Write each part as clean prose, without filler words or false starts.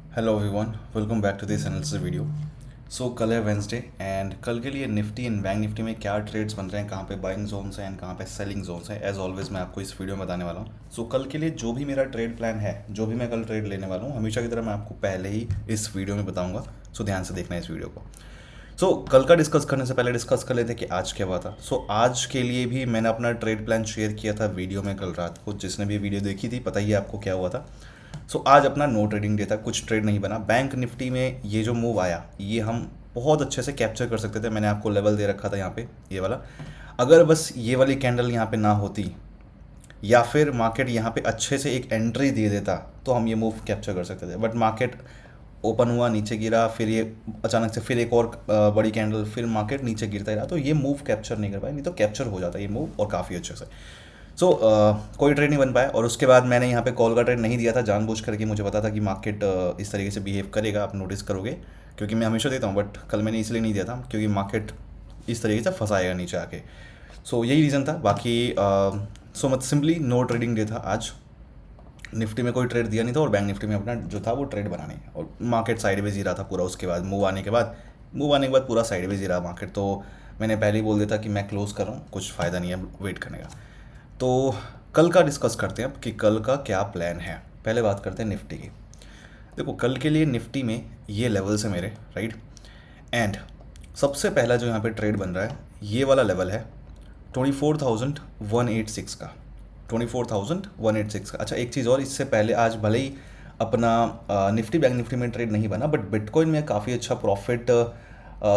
Hello everyone, welcome back to this analysis video. So कल है Wednesday and कल के लिए निफ्टी एंड बैंक निफ्टी में क्या ट्रेड्स बन रहे हैं, कहाँ पे बाइंग जोन्स हैं एंड कहाँ पे सेलिंग जोन्स हैं, एज ऑलवेज मैं आपको इस वीडियो में बताने वाला हूँ। सो कल के लिए जो भी मेरा ट्रेड प्लान है, जो भी मैं कल ट्रेड लेने वाला हूँ, हमेशा की तरह मैं आपको पहले ही इस वीडियो में बताऊँगा। सो ध्यान से देखना इस वीडियो को। कल का डिस्कस करने से पहले डिस्कस कर लेते हैं कि आज क्या हुआ था। आज के लिए भी मैंने अपना ट्रेड प्लान शेयर किया था वीडियो में कल रात को। जिसने भी वीडियो देखी थी पता ही है आपको क्या हुआ था। आज अपना नो ट्रेडिंग डे था, कुछ ट्रेड नहीं बना। बैंक निफ्टी में ये जो मूव आया ये हम बहुत अच्छे से कैप्चर कर सकते थे। मैंने आपको लेवल दे रखा था यहाँ पे, ये वाला। अगर बस ये वाली कैंडल यहाँ पे ना होती या फिर मार्केट यहाँ पे अच्छे से एक एंट्री दे देता तो हम ये मूव कैप्चर कर सकते थे। बट मार्केट ओपन हुआ, नीचे गिरा, फिर ये अचानक से फिर एक और बड़ी कैंडल, फिर मार्केट नीचे गिरता ही रहा, तो ये मूव कैप्चर नहीं कर पाया। नहीं तो कैप्चर हो जाता ये मूव और काफ़ी अच्छे से। कोई ट्रेड नहीं बन पाया। और उसके बाद मैंने यहाँ पे कॉल का ट्रेड नहीं दिया था जानबूझ करके। मुझे पता था कि मार्केट इस तरीके से बिहेव करेगा, आप नोटिस करोगे, क्योंकि मैं हमेशा देता हूँ। बट कल मैंने इसलिए नहीं दिया था क्योंकि मार्केट इस तरीके से फंसाएगा नीचे आके। यही रीज़न था। बाकी मत सिंपली नो ट्रेडिंग डे था आज। निफ्टी में कोई ट्रेड दिया नहीं था और बैंक निफ्टी में अपना जो था वो ट्रेड बना नहीं। और मार्केट साइडवेज ही रहा था पूरा। उसके बाद मूव आने के बाद पूरा साइडवेज ही रहा मार्केट। तो मैंने पहले ही बोल दिया था कि मैं क्लोज़ कर रहा हूँ, कुछ फ़ायदा नहीं है वेट करने का। तो कल का डिस्कस करते हैं अब कि कल का क्या प्लान है। पहले बात करते हैं निफ्टी की। देखो, कल के लिए निफ्टी में ये लेवल्स है मेरे, राइट। एंड सबसे पहला जो यहाँ पे ट्रेड बन रहा है ये वाला लेवल है 24,186 का। 24,186 का। अच्छा, एक चीज़ और, इससे पहले आज भले ही अपना निफ्टी बैंक निफ्टी में ट्रेड नहीं बना, बट बिटकॉइन में काफ़ी अच्छा प्रॉफिट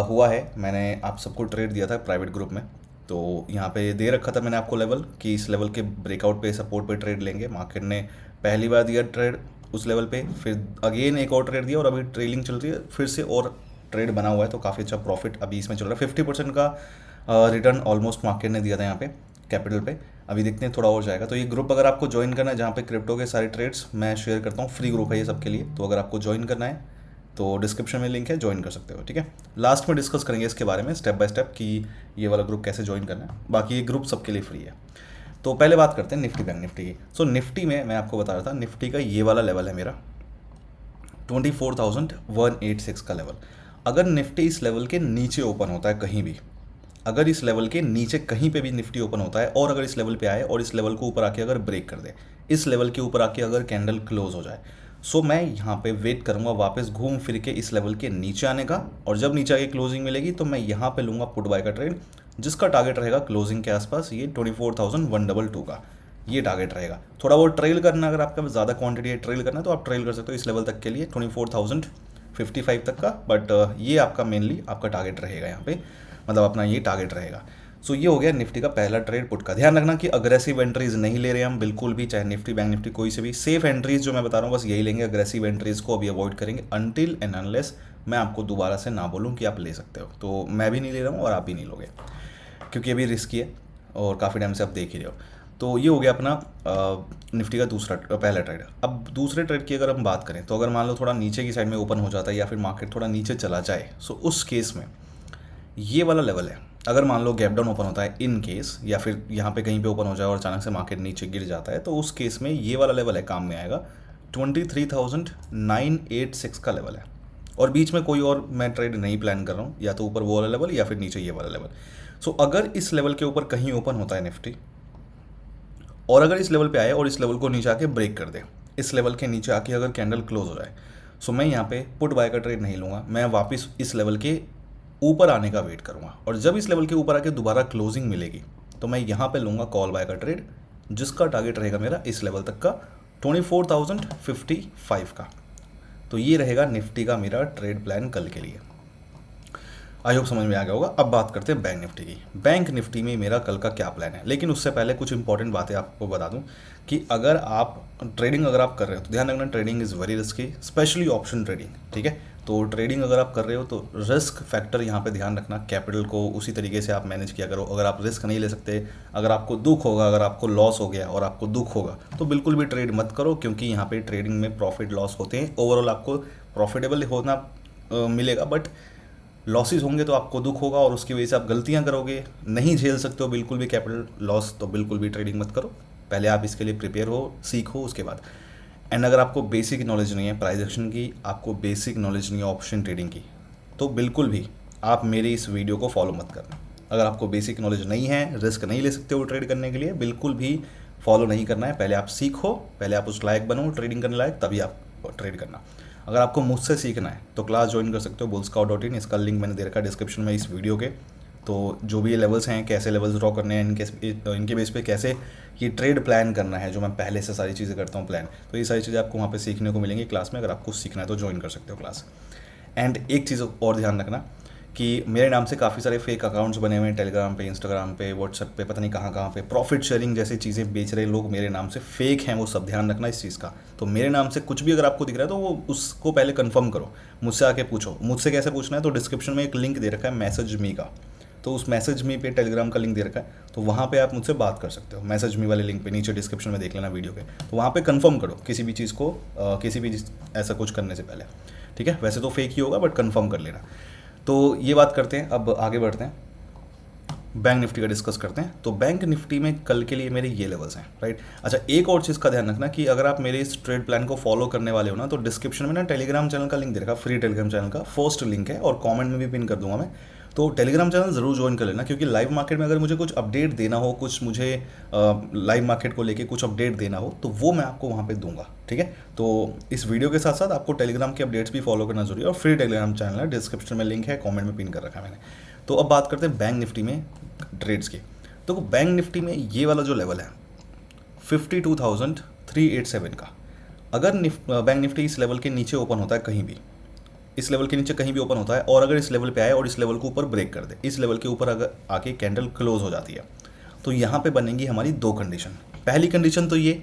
हुआ है। मैंने आप सबको ट्रेड दिया था प्राइवेट ग्रुप में। तो यहाँ पे दे रखा था मैंने आपको लेवल कि इस लेवल के ब्रेकआउट पे, सपोर्ट पे ट्रेड लेंगे। मार्केट ने पहली बार दिया ट्रेड उस लेवल पे, फिर अगेन एक और ट्रेड दिया और अभी ट्रेलिंग चल रही है, फिर से और ट्रेड बना हुआ है। तो काफ़ी अच्छा प्रॉफिट अभी इसमें चल रहा है। 50% का रिटर्न ऑलमोस्ट मार्केट ने दिया था यहाँ पे कैपिटल पे। अभी देखते हैं थोड़ा और जाएगा। तो ये ग्रुप अगर आपको ज्वाइन करना है, जहाँ पे क्रिप्टो के सारे ट्रेड्स मैं शेयर करता हूँ, फ्री ग्रुप है ये सबके लिए। तो अगर आपको ज्वाइन करना है तो डिस्क्रिप्शन में लिंक है, ज्वाइन कर सकते हो, ठीक है। लास्ट में डिस्कस करेंगे इसके बारे में स्टेप बाय स्टेप कि ये वाला ग्रुप कैसे ज्वाइन करना है। बाकी ये ग्रुप सबके लिए फ्री है। तो पहले बात करते हैं निफ्टी बैंक निफ्टी की। निफ्टी में मैं आपको बता रहा था, निफ्टी का ये वाला लेवल है मेरा 24,186 का लेवल। अगर निफ्टी इस लेवल के नीचे ओपन होता है कहीं भी, अगर इस लेवल के नीचे कहीं पे भी निफ्टी ओपन होता है और अगर इस लेवल पे आए और इस लेवल को ऊपर आके अगर ब्रेक कर दे, इस लेवल के ऊपर आके अगर कैंडल क्लोज हो जाए, मैं यहाँ पे वेट करूँगा वापस घूम फिर के इस लेवल के नीचे आने का। और जब नीचे आके क्लोजिंग मिलेगी तो मैं यहाँ पे लूँगा पुट बाय का ट्रेड, जिसका टारगेट रहेगा क्लोजिंग के आसपास ये 24,122 का। ये टारगेट रहेगा। थोड़ा बहुत ट्रेल करना, अगर आपका ज़्यादा क्वांटिटी है ट्रेल करना तो आप ट्रेल कर सकते हो इस लेवल तक के लिए 24,055 तक का। बट ये आपका मेनली आपका टारगेट रहेगा यहाँ पे, मतलब अपना ये टारगेट रहेगा। ये हो गया निफ्टी का पहला ट्रेड पुट का। ध्यान रखना कि अग्रेसिव एंट्रीज नहीं ले रहे हम बिल्कुल भी, चाहे निफ्टी बैंक निफ्टी कोई से भी। सेफ एंट्रीज जो मैं बता रहा हूँ बस यही लेंगे, अग्रेसिव एंट्रीज को अभी अवॉइड करेंगे अनटिल एंड अनलेस मैं आपको दोबारा से ना बोलूँ कि आप ले सकते हो। तो मैं भी नहीं ले रहा हूँ और आप भी नहीं लोगे, क्योंकि अभी रिस्की है और काफ़ी टाइम से आप देख ही रहे हो। तो ये हो गया अपना निफ्टी का पहला ट्रेड। अब दूसरे ट्रेड की अगर हम बात करें तो अगर मान लो थोड़ा नीचे की साइड में ओपन हो जाता है या फिर मार्केट थोड़ा नीचे चला जाए, उस केस में ये वाला लेवल है। अगर मान लो गैप डाउन ओपन होता है इन केस, या फिर यहाँ पे कहीं पे ओपन हो जाए और अचानक से मार्केट नीचे गिर जाता है, तो उस केस में ये वाला लेवल है, काम में आएगा। 23,986 का लेवल है। और बीच में कोई और मैं ट्रेड नहीं प्लान कर रहा हूँ, या तो ऊपर वो वाला लेवल या फिर नीचे ये वाला लेवल। अगर इस लेवल के ऊपर कहीं ओपन होता है निफ्टी और अगर इस लेवल पे आए और इस लेवल को नीचे आके ब्रेक कर दे, इस लेवल के नीचे आके अगर कैंडल क्लोज हो जाए, मैं यहाँ पे पुट बाय का ट्रेड नहीं लूँगा। मैं वापस इस लेवल के ऊपर आने का वेट करूँगा और जब इस लेवल के ऊपर आके दोबारा क्लोजिंग मिलेगी तो मैं यहाँ पे लूँगा कॉल बाय का ट्रेड, जिसका टारगेट रहेगा मेरा इस लेवल तक का 24,055 का। तो ये रहेगा निफ्टी का मेरा ट्रेड प्लान कल के लिए। आई होप समझ में आ गया होगा। अब बात करते हैं बैंक निफ्टी की। बैंक निफ्टी में मेरा कल का क्या प्लान है, लेकिन उससे पहले कुछ इंपॉर्टेंट बातें आपको बता दूं कि अगर आप ट्रेडिंग अगर आप कर रहे हो तो ध्यान रखना, trading is very risky, specially option trading, ठीक है। तो ट्रेडिंग अगर आप कर रहे हो तो रिस्क फैक्टर यहाँ पे ध्यान रखना, कैपिटल को उसी तरीके से आप मैनेज किया करो। अगर आप रिस्क नहीं ले सकते, अगर आपको दुख होगा, अगर आपको लॉस हो गया और आपको दुख होगा तो बिल्कुल भी ट्रेड मत करो, क्योंकि यहाँ पे ट्रेडिंग में प्रॉफिट लॉस होते हैं। ओवरऑल आपको प्रॉफिटेबल होना मिलेगा, बट लॉसेस होंगे तो आपको दुख होगा और उसकी वजह से आप गलतियां करोगे, नहीं झेल सकते हो बिल्कुल भी कैपिटल लॉस, तो बिल्कुल भी ट्रेडिंग मत करो। पहले आप इसके लिए प्रिपेयर हो, सीखो उसके बाद। एंड अगर आपको बेसिक नॉलेज नहीं है प्राइस एक्शन की, आपको बेसिक नॉलेज नहीं है ऑप्शन ट्रेडिंग की, तो बिल्कुल भी आप मेरी इस वीडियो को फॉलो मत करना। अगर आपको बेसिक नॉलेज नहीं है, रिस्क नहीं ले सकते हो ट्रेड करने के लिए, बिल्कुल भी फॉलो नहीं करना है। पहले आप सीखो, पहले आप उस लायक बनो ट्रेडिंग करने लायक, तभी आप ट्रेड करना। अगर आपको मुझसे सीखना है तो क्लास ज्वाइन कर सकते हो bullscout.in, इसका लिंक मैंने दे रखा है डिस्क्रिप्शन में इस वीडियो के। तो जो भी ये लेवल्स हैं, कैसे लेवल्स ड्रॉ करने हैं, इनके बेस पे कैसे ये ट्रेड प्लान करना है, जो मैं पहले से सारी चीज़ें करता हूँ प्लान, तो ये सारी चीज़ें आपको वहाँ पे सीखने को मिलेंगी क्लास में। अगर आपको सीखना है तो ज्वाइन कर सकते हो क्लास। एंड एक चीज़ और ध्यान रखना कि मेरे नाम से काफ़ी सारे फेक अकाउंट्स बने हुए हैं टेलीग्राम पे, इंस्टाग्राम पे, व्हाट्सएप पे, पता नहीं कहाँ पे प्रॉफिट शेयरिंग जैसी चीज़ें बेच रहे लोग मेरे नाम से, फेक हैं वो सब, ध्यान रखना इस चीज़ का। तो मेरे नाम से कुछ भी अगर आपको दिख रहा है तो वो उसको पहले कंफर्म करो, मुझसे आके पूछो। मुझसे कैसे पूछना है, तो डिस्क्रिप्शन में एक लिंक दे रखा है मैसेज मी का, तो उस मैसेज मी पे टेलीग्राम का लिंक दे रखा है, तो वहाँ पे आप मुझसे बात कर सकते हो। मैसेज मी वाले लिंक पे नीचे डिस्क्रिप्शन में देख लेना वीडियो के, तो वहाँ पे कंफर्म करो किसी भी चीज़ को, किसी भी ऐसा कुछ करने से पहले, ठीक है। वैसे तो फेक ही होगा बट कंफर्म कर लेना। तो ये बात करते हैं, अब आगे बढ़ते हैं, बैंक निफ्टी का डिस्कस करते हैं। तो बैंक निफ्टी में कल के लिए मेरे ये लेवल्स हैं, राइट। अच्छा, एक और चीज़ का ध्यान रखना कि अगर आप मेरे इस ट्रेड प्लान को फॉलो करने वाले हो ना, तो डिस्क्रिप्शन में ना टेलीग्राम चैनल का लिंक दे रखा, फ्री टेलीग्राम चैनल का फर्स्ट लिंक है, और कमेंट में भी पिन कर दूंगा मैं। तो टेलीग्राम चैनल ज़रूर ज्वाइन कर लेना, क्योंकि लाइव मार्केट में अगर मुझे कुछ अपडेट देना हो, कुछ मुझे लाइव मार्केट को लेके कुछ अपडेट देना हो, तो वो मैं आपको वहाँ पे दूंगा, ठीक है। तो इस वीडियो के साथ साथ आपको टेलीग्राम के अपडेट्स भी फॉलो करना जरूरी है, और फ्री टेलीग्राम चैनल है, डिस्क्रिप्शन में लिंक है, कॉमेंट में पिन कर रखा है मैंने। तो अब बात करते हैं बैंक निफ्टी में ट्रेड्स की। तो बैंक निफ्टी में ये वाला जो लेवल है 52,387 का, अगर बैंक निफ्टी इस लेवल के नीचे ओपन होता है कहीं भी, इस लेवल के नीचे कहीं भी ओपन होता है, और अगर इस लेवल पे आए और इस लेवल को ऊपर ब्रेक कर दे, इस लेवल के ऊपर अगर आके कैंडल क्लोज हो जाती है, तो यहाँ पे बनेंगी हमारी दो कंडीशन। पहली कंडीशन तो ये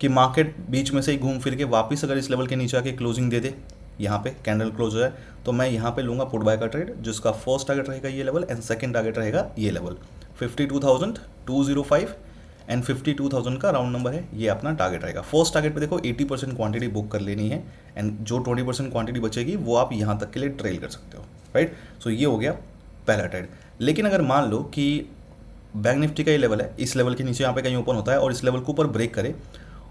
कि मार्केट बीच में से ही घूम फिर के वापस अगर इस लेवल के नीचे आके क्लोजिंग दे दे, यहाँ पे कैंडल क्लोज हो जाए, तो मैं यहाँ पे लूँगा पुट बाय का ट्रेड, जिसका फर्स्ट टारगेट रहेगा ये लेवल एंड सेकंड टारगेट रहेगा ये लेवल 52,205 एंड 52,000 का राउंड नंबर है, ये अपना टारगेट रहेगा। फर्स्ट टारगेट पे देखो 80% क्वांटिटी बुक कर लेनी है, एंड जो 20% क्वांटिटी बचेगी वो आप यहाँ तक के लिए ट्रेल कर सकते हो, राइट। सो ये हो गया पहला ट्रेड। लेकिन अगर मान लो कि बैंक निफ्टी का ये लेवल है, इस लेवल के नीचे यहाँ पे कहीं ओपन होता है और इस लेवल को ऊपर ब्रेक करे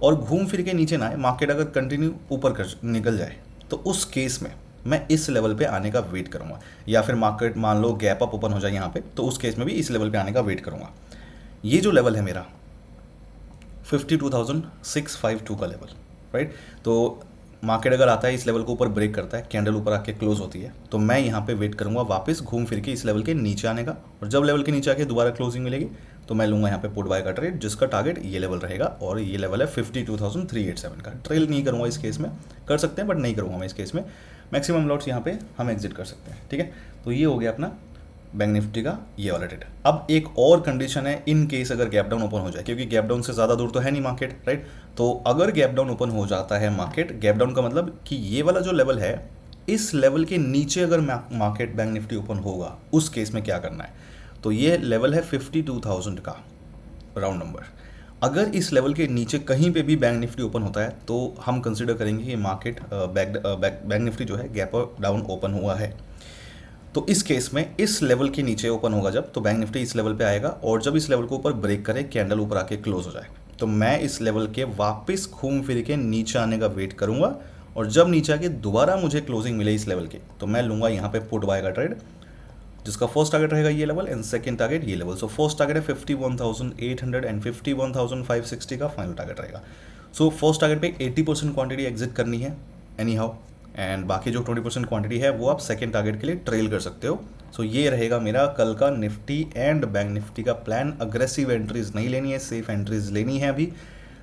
और घूम फिर के नीचे ना आए, मार्केट अगर कंटिन्यू ऊपर कर निकल जाए, तो उस केस में मैं इस लेवल पे आने का वेट करूंगा, या फिर मार्केट मान लो गैप अप ओपन हो जाए यहाँ पे, तो उस केस में भी इस लेवल पे आने का वेट करूंगा। ये जो लेवल है मेरा 52,652 का लेवल, राइट। तो मार्केट अगर आता है इस लेवल को ऊपर ब्रेक करता है, कैंडल ऊपर आके क्लोज होती है, तो मैं यहाँ पे वेट करूंगा वापस घूम फिर के इस लेवल के नीचे आने का, और जब लेवल के नीचे आके दोबारा क्लोजिंग मिलेगी तो मैं लूँगा यहाँ पे पुट बाय का ट्रेड, जिसका टारगेट ये लेवल रहेगा, और ये लेवल है 52,387 का। ट्रेल नहीं करूँगा इस केस में, कर सकते हैं बट नहीं करूँगा मैं इस केस में, मैक्सिमम लॉट्स यहाँ पे हम एग्जिट कर सकते हैं, ठीक है। तो ये हो गया अपना बैंक निफ्टी का ये वाला ट्रेड। अब एक और कंडीशन है, इन केस अगर गैप डाउन ओपन हो जाए, क्योंकि गैप डाउन से ज़्यादा दूर तो है नहीं मार्केट, राइट। तो अगर गैप डाउन ओपन हो जाता है मार्केट, गैप डाउन का मतलब कि ये वाला जो लेवल है, इस लेवल के नीचे अगर मार्केट बैंक निफ्टी ओपन होगा, उस केस में क्या करना है, तो ये लेवल है 52,000 का राउंड नंबर। अगर इस लेवल के नीचे कहीं पे भी बैंक निफ्टी ओपन होता है, तो हम कंसिडर करेंगे कि मार्केट बैंक निफ्टी जो है गैप डाउन ओपन हुआ है। तो इस केस में इस लेवल के नीचे ओपन होगा जब, तो बैंक निफ्टी इस लेवल पे आएगा, और जब इस लेवल को ऊपर ब्रेक करे, कैंडल ऊपर आके क्लोज हो जाए, तो मैं इस लेवल के वापस घूम फिर के नीचे आने का वेट करूंगा, और जब नीचे आके दोबारा मुझे क्लोजिंग मिले इस लेवल के, तो मैं लूँगा यहाँ पे पुट बाय का ट्रेड, जिसका फर्स्ट टारगेट रहेगा ये लेवल एंड सेकंड टारगेट ये लेवल। सो फर्स्ट टारगेट है 51,800 एंड 51,560 का फाइनल टारगेट रहेगा। सो फर्स्ट टारगेट पे 80% क्वांटिटी एग्जिट करनी है एनी हाउ, एंड बाकी जो 20% क्वांटिटी है वो आप सेकंड टारगेट के लिए ट्रेल कर सकते हो। सो ये रहेगा मेरा कल का निफ्टी एंड बैंक निफ्टी का प्लान। अग्रेसिव एंट्रीज नहीं लेनी है, सेफ एंट्रीज लेनी है अभी।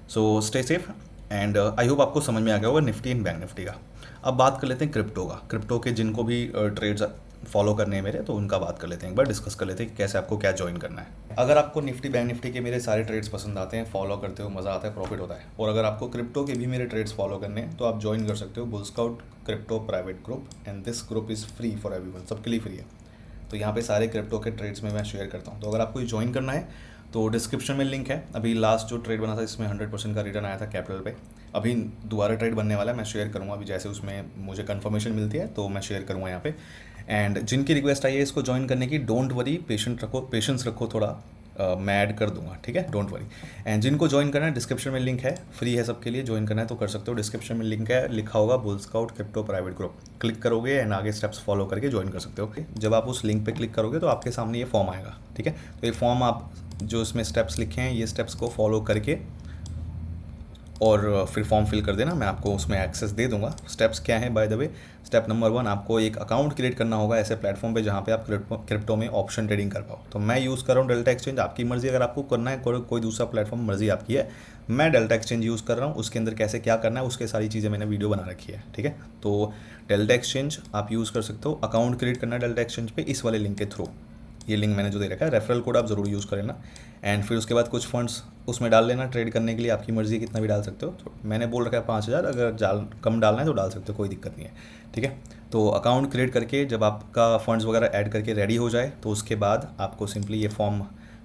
So stay safe, and I hope आपको समझ में आ गया होगा निफ्टी एंड बैंक निफ्टी का। अब बात कर लेते हैं क्रिप्टो का। क्रिप्टो के जिनको भी ट्रेड्स फॉलो करने हैं मेरे, तो उनका बात कर लेते हैं, एक बार डिस्कस कर लेते हैं कि कैसे आपको क्या ज्वाइन करना है। अगर आपको निफ्टी बैंक निफ्टी के मेरे सारे ट्रेड्स पसंद आते हैं, फॉलो करते हो, मज़ा आता है, प्रॉफिट होता है, और अगर आपको क्रिप्टो के भी मेरे ट्रेड्स फॉलो करने हैं, तो आप ज्वाइन कर सकते हो Bullscout crypto private group, and this group is free for everyone, सबके लिए फ्री है। तो यहाँ पे सारे क्रिप्टो के ट्रेड्स में मैं शेयर करता हूँ। तो अगर आपको ज्वाइन करना है तो डिस्क्रिप्शन में लिंक है। अभी लास्ट जो ट्रेड बना था इसमें 100% का रिटर्न आया था कैपिटल पे। अभी दोबारा ट्रेड बनने वाला है, मैं शेयर करूँगा अभी, जैसे उसमें मुझे कंफर्मेशन मिलती है तो मैं शेयर करूँगा यहाँ पे। एंड जिनकी रिक्वेस्ट आई है इसको ज्वाइन करने की, डोंट वरी, पेशेंस रखो थोड़ा, मैं ऐड कर दूंगा, ठीक है, डोंट वरी। एंड जिनको ज्वाइन करना है डिस्क्रिप्शन में लिंक है, फ्री है सबके लिए, ज्वाइन करना है तो कर सकते हो। डिस्क्रिप्शन में लिंक है, लिखा होगा bull scout crypto private group, click करोगे एंड आगे स्टेप्स फॉलो करके ज्वाइन कर सकते हो। जब आप उस लिंक पे क्लिक करोगे तो आपके सामने ये फॉर्म आएगा, ठीक है। तो ये फॉर्म आप जो इसमें स्टेप्स लिखे हैं ये स्टेप्स को फॉलो करके और फिर फॉर्म फिल कर देना, मैं आपको उसमें एक्सेस दे दूंगा। स्टेप्स क्या हैं by the way? Step number 1, आपको एक अकाउंट क्रिएट करना होगा ऐसे प्लेटफॉर्म पे जहाँ पे आप क्रिप्टो में ऑप्शन ट्रेडिंग कर पाओ। तो मैं यूज़ कर रहा हूँ डेल्टा एक्सचेंज, आपकी मर्जी, अगर आपको करना है कोई दूसरा प्लेटफॉर्म मर्जी आपकी है। मैं डेल्टा एक्सचेंज यूज़ कर रहा हूँ, उसके अंदर कैसे क्या करना है उसके सारी चीज़ें मैंने वीडियो बना रखी है, ठीक है। तो डेल्टा एक्सचेंज आप यूज़ कर सकते हो, अकाउंट क्रिएट करना है डेल्टा एक्सचेंज पे इस वाले लिंक के थ्रू। ये लिंक मैंने जो दे रखा है, रेफरल कोड आप ज़रूर यूज़ करें ना। एंड फिर उसके बाद कुछ फंड्स उसमें डाल लेना ट्रेड करने के लिए, आपकी मर्ज़ी कितना भी डाल सकते हो। तो मैंने बोल रखा है 5,000, अगर कम डालना है तो डाल सकते हो, कोई दिक्कत नहीं है, ठीक है। तो अकाउंट क्रिएट करके जब आपका फंड्स वगैरह ऐड करके रेडी हो जाए तो उसके बाद आपको सिंपली ये फॉर्म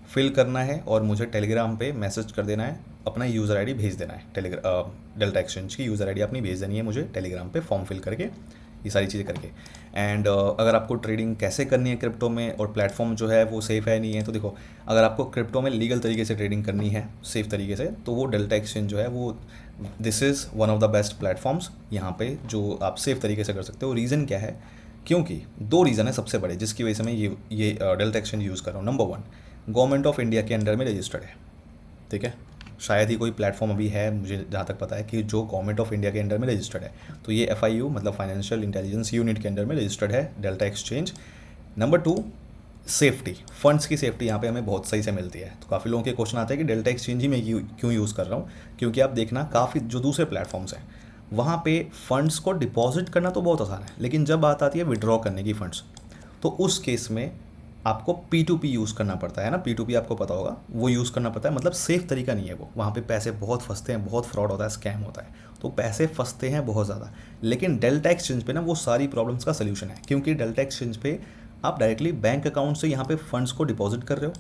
फिल करना है और मुझे टेलीग्राम पे मैसेज कर देना है, अपना यूज़र आईडी भेज देना है। डेल्टा एक्सचेंज की यूज़र आईडी अपनी भेज देनी है मुझे टेलीग्राम पे, फॉर्म फिल करके ये सारी चीज़ें करके। एंड अगर आपको ट्रेडिंग कैसे करनी है क्रिप्टो में और प्लेटफॉर्म जो है वो सेफ़ है नहीं है, तो देखो, अगर आपको क्रिप्टो में लीगल तरीके से ट्रेडिंग करनी है सेफ़ तरीके से, तो वो डेल्टा एक्सचेंज जो है वो this is one of the best platforms यहाँ पे जो आप सेफ़ तरीके से कर सकते हो। रीज़न क्या है? क्योंकि 2 रीज़न है सबसे बड़े जिसकी वजह से मैं ये डेल्टा एक्सचेंज यूज़ कर रहा हूँ। नंबर 1, गवर्नमेंट ऑफ इंडिया के अंडर में रजिस्टर्ड है, ठीक है। शायद ही कोई प्लेटफॉर्म अभी है, मुझे जहाँ तक पता है, कि जो गवर्नमेंट ऑफ इंडिया के अंडर में रजिस्टर्ड है। तो ये FIU मतलब फाइनेंशियल इंटेलिजेंस यूनिट के अंडर में रजिस्टर्ड है delta exchange. Number 2, safety, funds की सेफ्टी यहाँ पे हमें बहुत सही से मिलती है। तो काफ़ी लोगों के क्वेश्चन आते हैं कि डेल्टा एक्सचेंज ही मैं क्यों यूज़ कर रहा हूँ, क्योंकि आप देखना काफ़ी जो दूसरे प्लेटफॉर्म्स हैं वहाँ पे फंड्स को डिपॉजिट करना तो बहुत आसान है, लेकिन जब बात आती है विड्रॉ करने की फंड्स, तो उस केस में आपको P2P यूज़ करना पड़ता है ना। P2P आपको पता होगा, वो यूज़ करना पड़ता है, मतलब सेफ़ तरीका नहीं है वो। वहाँ पे पैसे बहुत फंसते हैं, बहुत फ्रॉड होता है, स्कैम होता है, तो पैसे फंसते हैं बहुत ज़्यादा। लेकिन डेल्टा एक्सचेंज पे ना वो सारी प्रॉब्लम्स का सलूशन है, क्योंकि डेल्टा एक्सचेंज पे आप डायरेक्टली बैंक अकाउंट से यहाँ पे फंड्स को डिपॉजिट कर रहे हो,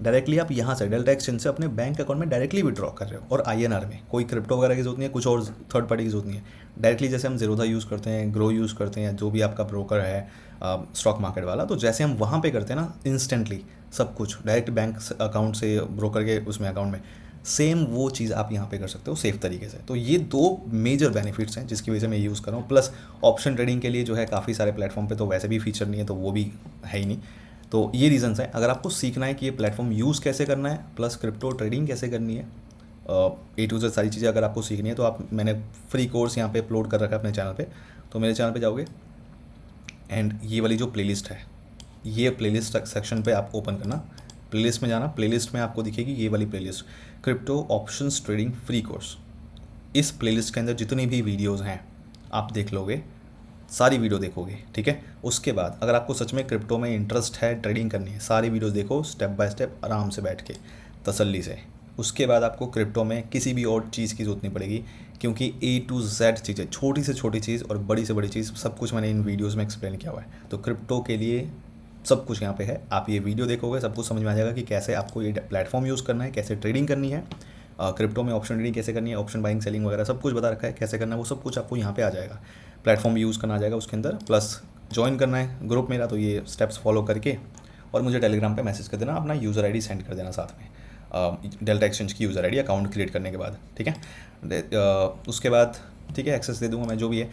डायरेक्टली आप यहाँ से डेल्टा एक्सचेंज से अपने बैंक अकाउंट में डायरेक्टली विड्रॉ कर रहे हो, और INR में, कोई क्रिप्टो वगैरह की जरूरत नहीं है, कुछ और थर्ड पार्टी की जरूरत नहीं है। डायरेक्टली जैसे हम ज़ीरोधा यूज़ करते हैं, ग्रो यूज़ करते हैं, जो भी आपका ब्रोकर है स्टॉक मार्केट वाला, तो जैसे हम वहाँ पे करते हैं ना, इंस्टेंटली सब कुछ डायरेक्ट बैंक अकाउंट से ब्रोकर के उसमें अकाउंट में, सेम वो चीज़ आप यहाँ पे कर सकते हो सेफ़ तरीके से। तो ये 2 मेजर बेनिफिट्स हैं जिसकी वजह से मैं यूज़ कर रहा हूँ। प्लस ऑप्शन ट्रेडिंग के लिए जो है काफ़ी सारे प्लेटफॉर्म पे तो वैसे भी फीचर नहीं है, तो वो भी है ही नहीं। तो ये रीज़न्स हैं। अगर आपको सीखना है कि ये प्लेटफॉर्म यूज़ कैसे करना है, प्लस क्रिप्टो ट्रेडिंग कैसे करनी है, A to Z सारी चीज़ें अगर आपको सीखनी है, तो मैंने फ्री कोर्स यहाँ पे अपलोड कर रखा है अपने चैनल पे। तो मेरे चैनल पे जाओगे एंड ये वाली जो प्लेलिस्ट है, ये प्लेलिस्ट सेक्शन पे आप ओपन करना, प्लेलिस्ट में जाना, प्लेलिस्ट में आपको दिखेगी ये वाली playlist, crypto options trading free course. इस प्लेलिस्ट के अंदर जितनी भी वीडियोज़ हैं आप देख लोगे, सारी वीडियो देखोगे, ठीक है। उसके बाद अगर आपको सच में क्रिप्टो में इंटरेस्ट है, ट्रेडिंग करनी है, सारी वीडियोस देखो स्टेप बाय स्टेप आराम से बैठ के तसल्ली से। उसके बाद आपको क्रिप्टो में किसी भी और चीज़ की ज़रूरत नहीं पड़ेगी, क्योंकि A to Z चीज़ें, छोटी से छोटी चीज़ और बड़ी से बड़ी चीज़, सब कुछ मैंने इन वीडियोज़ में एक्सप्लेन किया हुआ है। तो क्रिप्टो के लिए सब कुछ यहाँ पे है, आप ये वीडियो देखोगे सब कुछ समझ में आ जाएगा कि कैसे आपको ये प्लेटफॉर्म यूज़ करना है, कैसे ट्रेडिंग करनी है, क्रिप्टो में ऑप्शन ट्रेडिंग कैसे करनी है, ऑप्शन बाइंग सेलिंग वगैरह सब कुछ बता रखा है कैसे करना है, वो सब कुछ आपको यहाँ पे आ जाएगा। प्लेटफॉर्म यूज़ करना आ जाएगा उसके अंदर, प्लस ज्वाइन करना है ग्रुप मेरा, तो ये स्टेप्स फॉलो करके और मुझे टेलीग्राम पे मैसेज कर देना, अपना यूज़र आईडी सेंड कर देना साथ में, डेल्टा एक्सचेंज की यूज़र आईडी अकाउंट क्रिएट करने के बाद, ठीक है। उसके बाद ठीक है एक्सेस दे दूँगा मैं जो भी है।